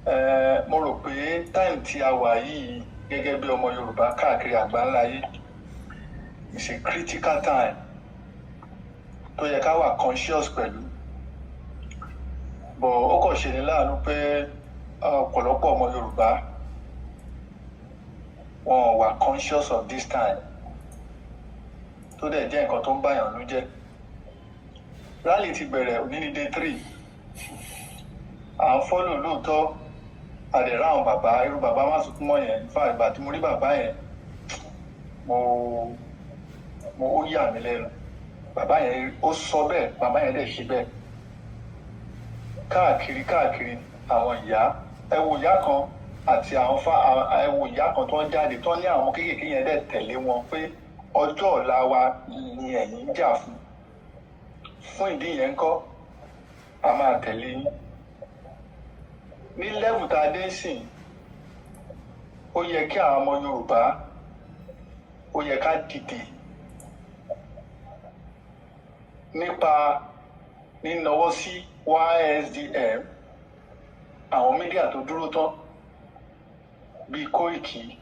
Mo rò pé time tí a wà yìí gẹ́gẹ́ bí ọmọ Yorùbá káàkiri àgbáńlá yìí is a critical time tó yẹ ká wà conscious pẹ̀lú. But ó kàn ṣe ní láàánú pé ọ̀pọ̀lọpọ̀ ọmọ Yorùbá wọn wà conscious of this time tó dẹ̀ jẹ́ nǹkan tó ń báyàn ló jẹ́. Rally ti bẹ̀rẹ̀ òní ní day 3 à ń fọ́lò lóòótọ́ àdẹ̀rá àwọn bàbá irú bàbá má sunkún mọ́ yẹn fún àgbà tí mo rí bàbá yẹn mo ó yà mí lẹ́nu. Bàbá yẹn ó sọ bẹ́ẹ̀ bàbá yẹn dẹ̀ ṣe bẹ́ẹ̀ káàkiri àwọn ìyá ẹ wo ìyá kan àti àwọn ẹ wo ìyá kan tó ń jáde tó ní àwọn kéékèèké yẹn dẹ̀ tẹ̀lé wọn pé ọjọ́ ọ̀la wa ni ẹ̀yin ń jà fún ìdí yẹn ńkọ́ a máa tẹ̀lé yín. Ní level tá a dé sìn ó yẹ kí àwọn ọmọ Yorùbá ó yẹ ká dìde nípa nínáwó sí YSDM àwọn mídíà tó dúró tán bíi Koiki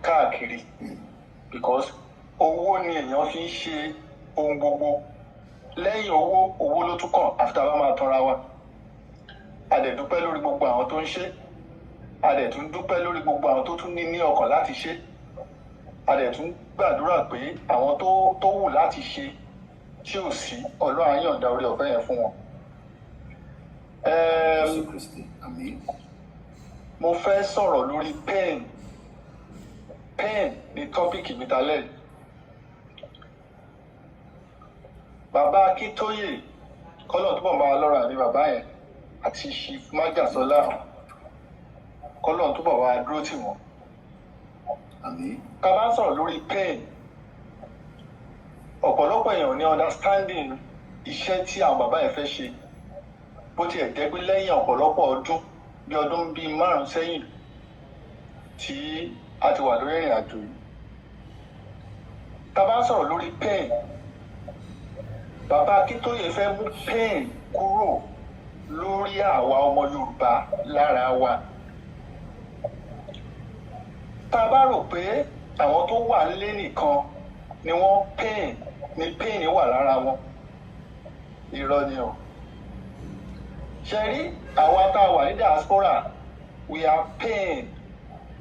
káàkiri because owó ni èèyàn fi ń ṣe ohun gbogbo lẹ́yìn owó ló tún kàn àfi tá a bá máa tanra wa. A dẹ̀ dúpẹ́ lórí gbogbo àwọn tó ń ṣe a dẹ̀ tún dúpẹ́ lórí gbogbo àwọn tó tún ní ọkàn láti ṣe a dẹ̀ tún gbàdúrà pé àwọn tó wù láti ṣe tí ò sí Ọlọ́run á yọ̀ǹda orí ọ̀fẹ́ yẹn fún wọn. Mo fẹ́ sọ̀rọ̀ lórí pain ní tọ́pìkì mi talẹ́. Bàbá Akíntóyè kọ́lọ̀ túbọ̀ máa lọ́ra ní bàbá yẹn àti Chief Májàsọ́lá kọ́lọ̀ túbọ̀ wá dúró tì wọ́n. Ká bá ń sọ̀rọ̀ lórí pain ọ̀pọ̀lọpọ̀ èèyàn ní understanding iṣẹ́ tí àwọn bàbá yẹn fẹ́ ṣe bó tiẹ̀ jẹ́ pé lẹ́yìn ọ̀pọ̀lọpọ̀ ọdún bíi 5 sẹ́yìn tí a ti wà lórí ìrìn àjò yìí. Ká bá ń sọ̀rọ̀ lórí pain bàbá Akíntóyè fẹ́ mú pain kúrò lórí àwa ọmọ Yorùbá lára wa. Tá a bá rò pé àwọn tó wà nílé nìkan ni wọ́n pain wà lára wọn irọ́ ni o. Ṣé rí àwa tá a wà ní diaspora we are pain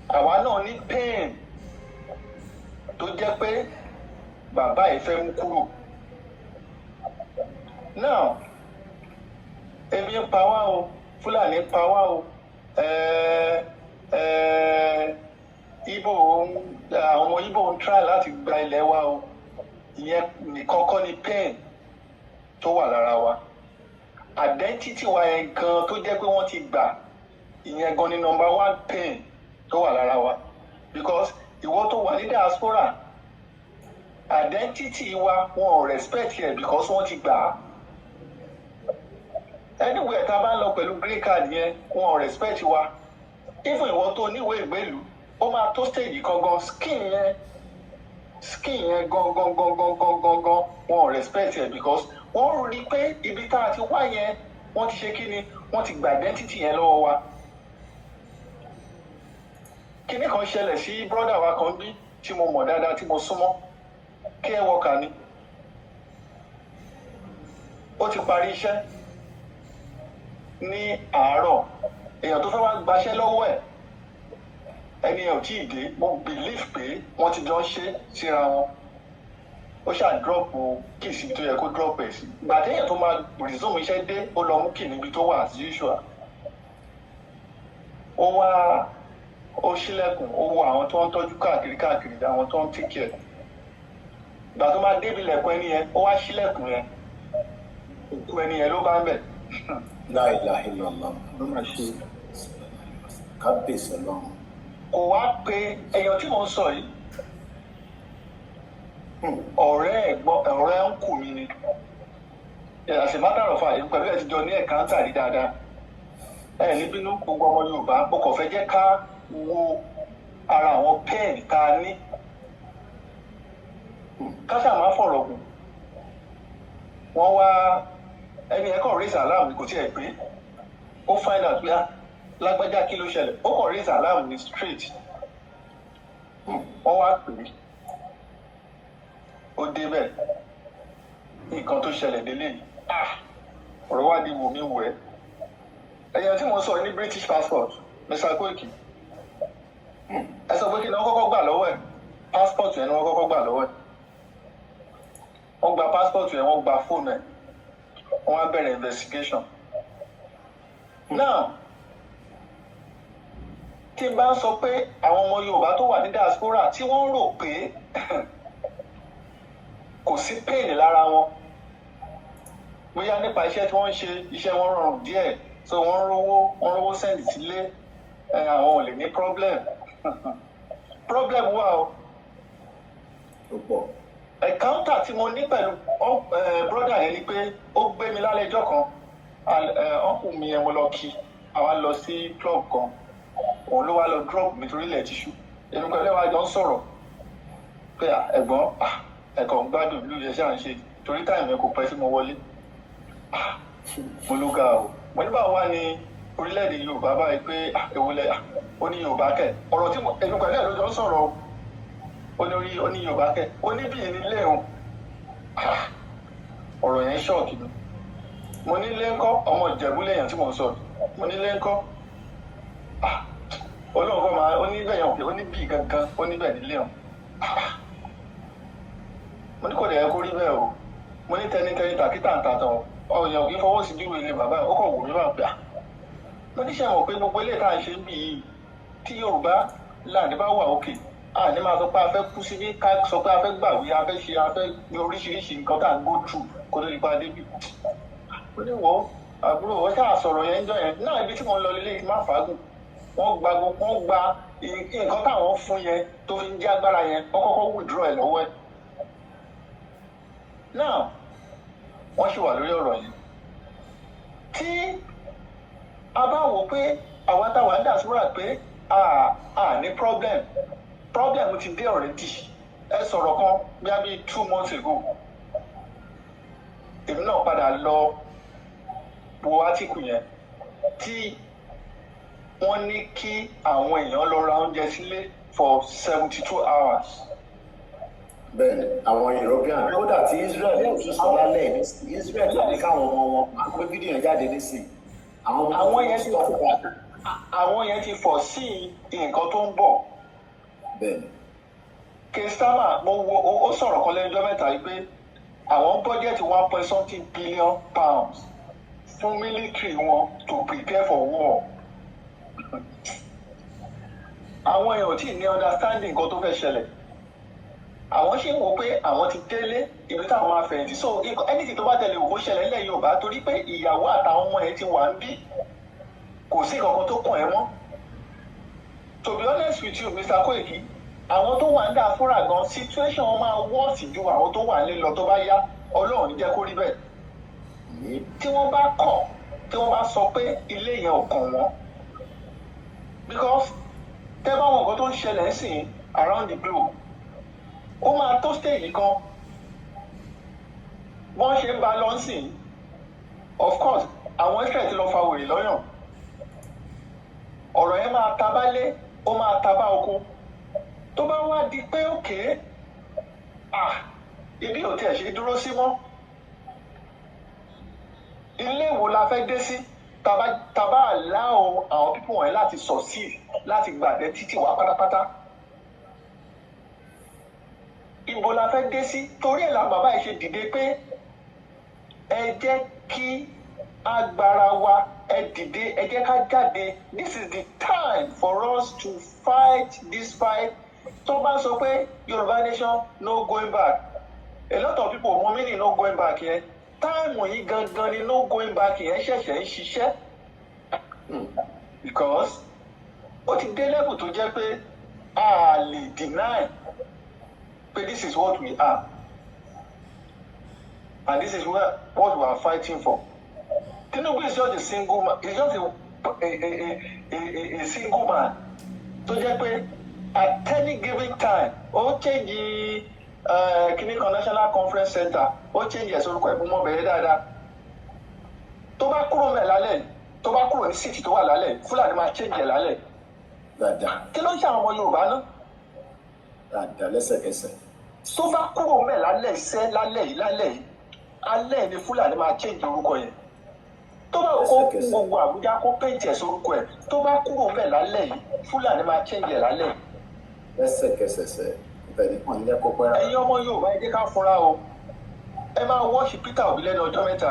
àwa náà ní pain tó jẹ́ pé bàbá yìí fẹ́ mú kúrò. Now ebi ń pa wá o Fúlàní ń pa wá o àwọn ọmọ Ìgbò ń try láti gba ilẹ̀ wa o ìyẹn nìkan kọ́ ni pain tó wà lára wa. Identity wa yẹn gan tó jẹ́ pé wọ́n ti gbà ìyẹn gan ni number 1 pain tó wà lára wa because ìwọ tó wà ní diaspora identity wa wọn ò respect yẹ because wọ́n ti gbà á. Anywhere tá a bá ń lọ pẹ̀lú green card yẹn wọn ò respect wa. Even ìwọ tó níwèé ìgbélú ó máa tó stage gangan skin yẹn gangan wọn ò respect yẹ because wọ́n rí pé ibi tá a ti wá yẹn wọ́n ti ṣe kí ni wọ́n ti gba identity yẹn lọ́wọ́ wa. Kíní kan ṣẹlẹ̀ sí brother wa kan bí tí mo mọ̀ dáadáa tí mo súnmọ́ care worker ni. Ó ti parí iṣẹ́ ní àárọ̀ èèyàn tó fẹ́ wá gbaṣẹ́ lọ́wọ́ ẹ̀ ẹni ẹ̀ ò tí ì dé mo believe pé wọ́n ti jọ ń ṣe síra wọn. Ó ṣáà drop key síbi tó yẹ kó drop ẹ̀ sí. Ìgbà téèyàn tó máa resume iṣẹ́ dé ó lọ mú key níbi tó wà as usual. Ó ṣílẹ̀kùn ó wo àwọn tó ń tọ́jú káàkiri àwọn tó ń take care. Ìgbà tó máa débi ilẹ̀kùn ẹni yẹn ó wá ṣílẹ̀kùn yẹn òkú ẹni yẹn ló bá ń bẹ̀. La ilaha illallah ló máa ṣe kábíyèsí Ọlọ́run. Kò wá pé èèyàn tí mò ń sọ yìí ọ̀rẹ́ ń kù mí ni. As a matter of fact pẹ̀lú ẹ̀ ti jọ ní ẹ̀ka ń tàrí dáadáa. Ní bínú gbogbo ọmọ Yorùbá mo kàn fẹ́ jẹ́ ká wo ara àwọn pain tá a ní. Ká ṣáà má fọ̀rọ̀ gùn. Wọ́n wá ẹni ẹ̀kọ́ raise alarm kò tiẹ̀ pé ó find out pé lágbájá kí ló ṣẹlẹ̀ ó kàn raise alarm ní street wọ́n wá pè é ó débẹ̀ nǹkan tó ṣẹlẹ̀ délé yìí ọ̀rọ̀ wá di wò mí wò ẹ́ ẹ̀yàn tí mo sọ ní British passport Mr. Koiki ẹ sọ pé kí ni wọ́n kọ́kọ́ gbà lọ́wọ́ ẹ̀ passport yẹn ni wọ́n kọ́kọ́ gbà lọ́wọ́ ẹ̀ wọ́n gba passport yẹn wọ́n gba fóònù ẹ̀ wọ́n wá bẹ̀rẹ̀ investigation now tí n bá ń sọ pé àwọn ọmọ Yorùbá tó wà ní diaspora tí wọ́n rò pé kò sí pain lára wọn bóyá nípa iṣẹ́ tí wọ́n ń ṣe iṣẹ́ wọn rọrùn díẹ̀ so wọ́n rówó send sílé àwọn ò lè ní problem wà o. Encounter tí mo ní pẹ̀lú brother yẹn ni pé ó gbé mi lálẹ́ ẹjọ́ kan uncle mi yẹn mo lọ kí àwa lọ sí club kan òun ló wá lọ drop mi torí ilẹ̀ tíṣú èmi pẹ̀lú ẹ̀wà jọ ń sọ̀rọ̀ pé ẹ̀gbọ́n ẹ̀kọ́ ń gbádùn ìlú yẹn ṣáà ń ṣe torí táìmù yẹn kò pẹ́ tí mo wọlé mo ló ga o mo ní báwo wá ní orílẹ̀-èdè Yorùbá báyìí pé èwo lẹ ó ní Yorùbá kẹ̀ ọ̀rọ̀ tí èmi pẹ̀lú ẹ̀ ló jọ ń sọ̀rọ̀ ó ní Yorùbá kẹ̀ ó ní bíi nílé òun ọ̀rọ̀ yẹn ṣọ́ọ̀kì mi mo ní ilé ńkọ́ ọmọ Ìjẹ̀bú lèèyàn tí mo ń sọ mo ní ilé ńkọ́ Ọlọ́run kọ́ máa ó ní bẹ́ẹ̀ yẹn ó ní bíi gangan ó ní bẹ́ẹ̀ nílé òun mo ní kò dẹ̀ yẹ kó rí bẹ́ẹ̀ o mo ní tẹnitẹni tàkítà ń tàtàn ọ̀yàn kì í fọwọ́ sí dúró ilé bàbá ó kàn wò mí máa gbà mo ní sẹ́wọ̀n pé gbogbo ilé tá à ń ṣe bí yìí tí Yorùbá láàdé bá wà òkè àní máa sọ pé a fẹ́ kú síbí ká sọ pé a fẹ́ gbàwé a fẹ́ gbé oríṣiríṣi nǹkan tá à ń go through kó tó di pa débì mo ní wọ́n àbúrò wọ́n ṣáà sọ̀rọ̀ yẹn ń jọ yẹn náà ibi tí mo ń lọ lélẹ́yìí má fàágùn wọ́n gba nǹkan táwọn fún yẹn tó fi ń jẹ́ agbára yẹn wọ́n kọ́kọ́ withdraw ẹ̀ lọ́wọ́ ẹ̀ náà wọ́n ṣì wà lórí ọ̀rọ̀ yìí tí a bá wò pé àwa táwa ń dàsúrà pé a ní problem ti dé already ẹ sọ̀rọ̀ kan bí a bí 2 months ago èmi náà padà lọ wo átíkù yẹn tí wọ́n ní kí àwọn èèyàn lọ ra oúnjẹ sílé for 72 hours. Bẹ́ẹ̀ni àwọn European kódà tí Israel yóò tún sọ lálẹ́ ní Israel tó ní káwọn ọmọ wọn àgbé fídíò yẹn jáde nísìnyí àwọn yẹn ti fọ̀ sí nǹkan tó ń bọ̀. Bẹ́ẹ̀ni. Kestama mo wo ó sọ̀rọ̀ kan lẹ́jọ́ mẹ́ta yìí pé àwọn bọ́jẹ̀tì 1.something billion pounds fún military wọn to prepare for war. Àwọn èèyàn ò tí ì ní understanding nǹkan tó fẹ́ ṣẹlẹ̀. Àwọn ṣì ń wò pé àwọn ti délé ibi táwọn máa fẹ̀yìntì so anything tó bá tẹ̀lé òwò ṣẹlẹ̀ nílẹ̀ Yorùbá torí pé ìyàwó àtàwọn ọmọ yẹn ti wà ń bí kò sí kankan tó kàn ẹ́ mọ́. To be honest with you Mr. Koiki àwọn tó wà ń dà fúnra gan situation wọn máa wọ́ọ̀sì ju àwọn tó wà nílé lọ tó bá yá Ọlọ́run ní jẹ́ kó rí bẹ́ẹ̀. Tí wọ́n bá kọ̀ tí wọ́n bá sọ pé ilé yẹn ò kàn wọ́n because tẹ́ bá wọn nǹkan tó ń ṣẹlẹ̀ sí around the globe ó máa tó stage kan wọ́n ṣe ń ba lọ sí of course àwọn Israel ti lọ fa wèrè lọ́yàn ọ̀rọ̀ yẹn máa ta bálé ó máa ta bá oko tó bá wá di pé òkè ibi ò tiẹ̀ ṣe dúró sí mọ́ ilé wo la fẹ́ dé sí tàbá allow àwọn pípọ̀ wọ̀nyí láti succeed láti gbàdé títì wá pátápátá ibo la fẹ́ dé sí torí ẹ̀ la bàbá yìí ṣe dìde pé ẹ jẹ́ kí agbára wa ẹ dìde ẹ jẹ́ ká jáde this is the time for us to fight this fight tó bá sọ pé Yorùbá nation no going back a lot of people mọ mí ní no going back yẹn táìmù yìí gangan ni no going back yẹn ṣẹ̀ṣẹ̀ ń ṣiṣẹ́ because ó ti dé level tó jẹ́ pé a lè deny pé this is what we are and this is what we are fighting for. Tinubu is just a single man. He's just a single man. tó jẹ́ pé at any given time ó change kìnnìkan national conference center ó change ẹ̀sọ́ orúkọ ẹ̀fún mọ́ bẹ̀rẹ̀ dáadáa tó bá kúrò mẹ́ lálẹ́ tó bá kúrò ní síìtì tó wà lálẹ́ Fúlàní máa change ẹ̀ lálẹ́. dáadáa kí ló ń ṣe àwọn ọmọ Yorùbá náà? dáadáa lẹ́sẹ̀kẹsẹ̀. tó bá kúrò mẹ́ lálẹ́ iṣẹ́ lálẹ́ yìí alẹ́ ni Fúlàní máa change orúkọ yẹn. tó bá kó gbogbo Àbújá kó péǹtì ẹ̀ sórúkọ ẹ̀ tó bá kúrò mẹ́ lálẹ́ yìí Fúlàní máa change ẹ̀ lálẹ́. lẹ́sẹ̀kẹsẹ̀ sẹ́ ìbẹ̀ni kan ní ẹ̀kọ́ pẹ́rẹ́. ẹ̀yin ọmọ Yorùbá ẹ jẹ́ ká fúnra o ẹ máa wọ́ọ̀ṣì Peter Obi lẹ́nu ọjọ́ mẹ́ta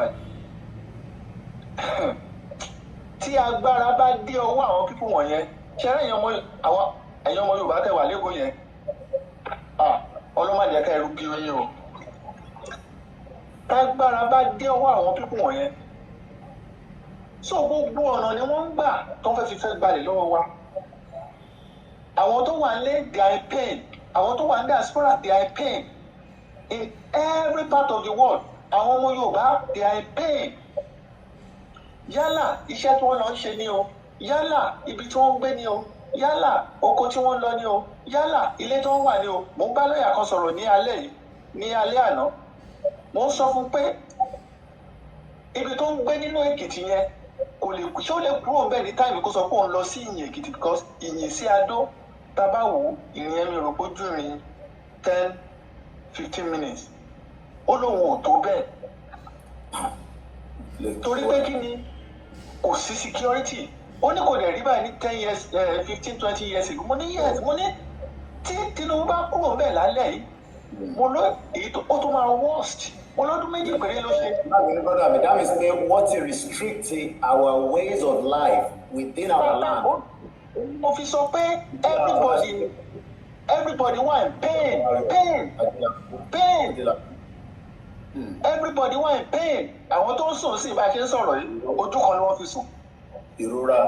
tí agbára bá dé ọwọ́ àwọn pípù wọ̀nyẹn ṣẹ́rẹ́ ẹ̀yin ọmọ Yorùbá tẹ̀ wà lẹ́kọ̀ọ́ yẹn ọlọ́mọdé ẹ̀ka ẹ̀rú bí oyin o tágbára bá dé ọwọ́ àwọn pípù wọ̀nyẹn so gbogbo ọ̀nà ni wọ́n ń gbà tó fẹ́ fi fẹ́ gbalẹ̀ lọ́wọ́ wa àwọn tó wà nílé they are in pain àwọn tó wà ní diaspora they are in pain in every part of the world àwọn ọmọ Yorùbá they are in pain yálà iṣẹ́ tí wọ́n lọ ń ṣe ni o yálà ibi tí wọ́n ń gbé ni o yálà oko tí wọ́n ń lọ ni o yálà ilé tí wọ́n wà ni o mò ń bá lọ́ọ̀yà kan sọ̀rọ̀ ní alẹ́ yìí ní alẹ́ àná mò ń sọ fún pé ibi tó ń gbé nínú Èkìtì yẹn kò lè ṣé ó lè kúrò bẹ́ẹ̀ ní táìmù kó sọ pé òun lọ sí Ìyìn Èkìtì because Ìyìn sí Adó tábà wò ìrìn ẹ̀mí rò pójú ìrìn 10-15 minutes ó lóun ò tó bẹ́ẹ̀ torí pé kí ni kò sí security ó ní kò dẹ̀ rí báyìí ní 10 years 15-20 years ago mo ní yes mo ní tí Tinubu bá kúrò bẹ́ẹ̀ lálẹ́ yìí mo lọ èyí tó ó tó máa worst mo lọ́dún méjì péré ló ṣe. that means what restrict our ways of life within our land. mo fi sọ pé everybody wà in pain everybody wà in pain àwọn tó ń sùn sí bá a ṣe ń sọ̀rọ̀ yìí ojú kan ni wọ́n fi sùn. ìrora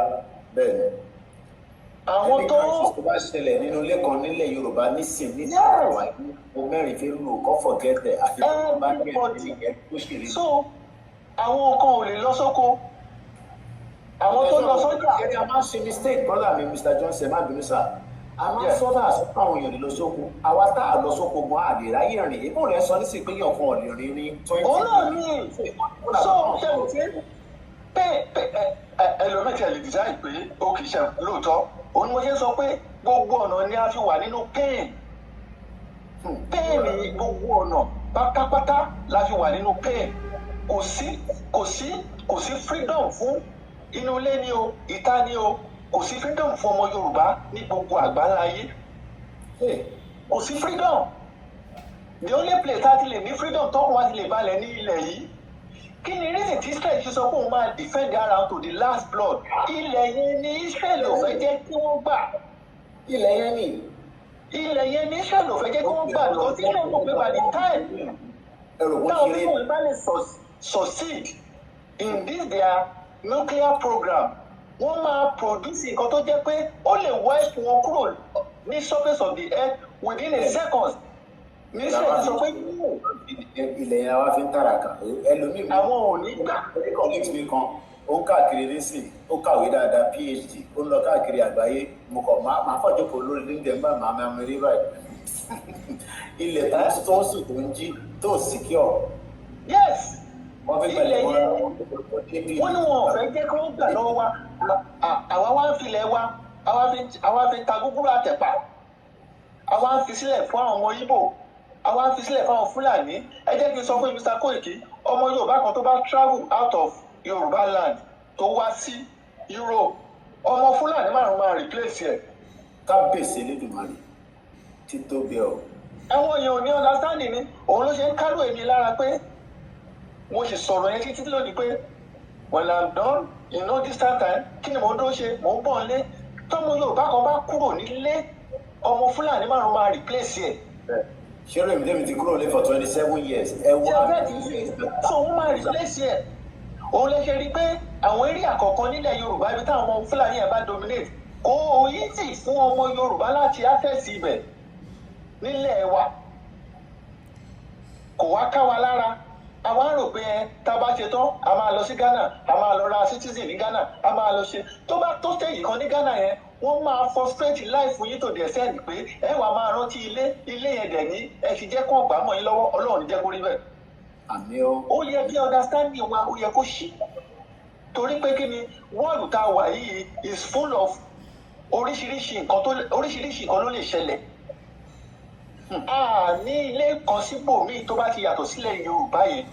bẹ́ẹ̀ ni. àwọn tó bá ṣẹlẹ̀ nínú ilé kan nílẹ̀ Yorùbá nísìnyí àwọn ìlú mẹ́rin fi rú kọ́ fọ̀gẹ́tẹ̀ àti bá ní ẹ̀ tó ṣèlérí. so àwọn kan ò lè lọ sóko àwọn tó lọ sọ́jà. ẹni a máa ń ṣe mistake brother mi Mr. Johnson má bínú sá a máa ń sọ́dọ̀ àsopọ̀ àwọn èèyàn lè lọ sóko àwa tá a lọ sóko gan àlè ráyè rìn ìbò rẹ̀ sọ nísìnyí pé yàn kan ò lè rìn ní 20. òun náà ní so ṣe ò pé ẹlòmíì lè design pé ó kì í ṣe lóòótọ́ òun ni mo ṣe sọ pé gbogbo ọ̀nà ni a fi wà nínú pain ní gbogbo ọ̀nà pátápátá la fi wà nínú pain kò sí freedom fún inú ilé ni o ìta ni o kò sí freedom fún ọmọ Yorùbá ní gbogbo àgbáńlá ayé kò sí freedom the only place tá a ti lè ní freedom tọ́kùn wá ti lè balẹ̀ ní ilẹ̀ yìí kí ni reason tí Israel ṣe sọ pé òun máa defend around to the last blood ilẹ̀ yẹn ni Israel ò fẹ́ jẹ́ kí wọ́n gbà ilẹ̀ yẹn ni Israel ò fẹ́ jẹ́ kí wọ́n gbà because Israel mọ̀ pé by the time táwọn people bá lè succeed in this their nuclear program wọ́n máa produce nǹkan tó jẹ́ pé ó lè wipe wọn kúrò ní surface of the earth within a second ní Israel sọ pé ilẹ̀ yẹn wá fi ń tàràkà ẹlòmíì àwọn ò ní gbà. colleague mi kan ó ń káàkiri nísìn ó kàwé dáadáa PhD ó ń lọ káàkiri àgbáyé mo kàn máa fọ̀jọ́kọ̀ lórí LinkedIn bá màá mi rí báyìí ilẹ̀ tó ń sùn tó ń jí tó secure. yes ilẹ̀ yẹn wọ́n ní wọn ò fẹ́ jẹ́ kí wọ́n gbà lọ́wọ́ wa àwa wá ń filẹ̀ wa àwa fi ta gúgúrú àtẹ̀pà àwa ń fi sílẹ̀ fún àwọn ọmọ Ìgbò àwa ń fi sílẹ̀ fún àwọn Fúlàní ẹ jẹ́ kí n sọ fún Mr. Koiki ọmọ Yorùbá kan tó bá travel out of Yorùbá land tó wá sí Europe ọmọ Fúlàní márùn máa replace ẹ̀. kábíyèsí Elédùmarè títóbi ọ. àwọn èèyàn ò ní understanding ni òun ló ṣe ń kárò èmi lára pé mo sì sọ̀rọ̀ yẹn títí lónìí pé when I'm done this time kí ni mò ń dúró ṣe mò ń bọ̀ nílé tọ́mọ Yorùbá kan bá kúrò nílé ọmọ Fúlàní márùn máa replace ẹ̀. ṣé rèmi tèmi ti kúrò nílé for 27 years ẹ wá. so wọ́n máa replace ẹ̀ òun lè ṣe rí i pé àwọn eré àkọ́kọ́ nílẹ̀ Yorùbá ibi táwọn ọmọ Fúlàní yẹn bá dominate kò easy fún ọmọ Yorùbá láti access ibẹ̀ nílẹ̀ wa kò wá ká wa lára àwa rò pé tá a bá ṣe tán a máa lọ sí Ghana a máa lọ ra citizen ní Ghana a máa lọ ṣe tó bá tó stage kan ní Ghana yẹn wọ́n máa frustrate life yín tó dẹ̀ sẹ́ni pé ẹ wàá máa rántí ilé yẹn dẹ̀ ní ẹ ti jẹ́ kó gbà mọ́ yín lọ́wọ́ Ọlọ́run ní jẹ́ kó rí bẹ́ẹ̀. àmì o. ó yẹ kí understanding wa ó yẹ kó ṣí torí pé kí ni wọ́ọ̀lù tá a wà yìí is full of oríṣiríṣi nǹkan ló lè ṣẹlẹ̀. A ní ilé kan síbòmíì tó bá ti yàtọ̀ sílẹ̀ Yorùbá yẹn,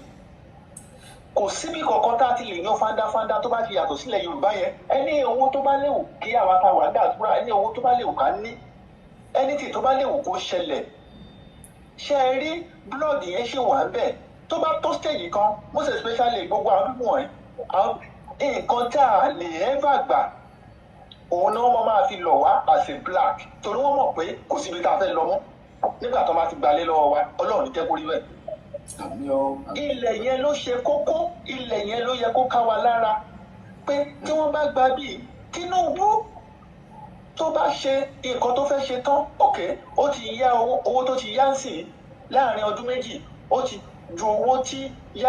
kò síbi kankan tá a ti lè yan fandafanda tó bá ti yàtọ̀ sílẹ̀ Yorùbá yẹn. Ẹni owó tó bá léwu kí àwa ta wà dàdúrà, ẹni owó tó bá léwu ká ní, ẹni tí tó bá léwu kó ṣẹlẹ̀. Ṣé ẹ rí blood yẹn ṣì wà ń bẹ̀? Tó bá tó stage kan, most especially gbogbo àwọn pípọ̀ ẹ̀, nǹkan tá a lè ever gbà òun ni wọ́n máa fi lọ̀ wá as a black, torí wọ́n mọ̀ pé kò síbi tá a fẹ́ lọ mọ́ nígbà tó máa ti gbalé lọ́wọ́ wa. Ọlọ́run ní jẹ́ kó rí bẹ́ẹ̀. Ilẹ̀ yẹn ló ṣe kókó, ilẹ̀ yẹn ló yẹ kó ká wa lára pé tí wọ́n bá gba bíi Tinubu tó bá ṣe nǹkan tó fẹ́ ṣe tán, òkè ó ti yá owó tó ti yá ń sìn láàrin ọdún méjì, ó ti ju owó tí yá.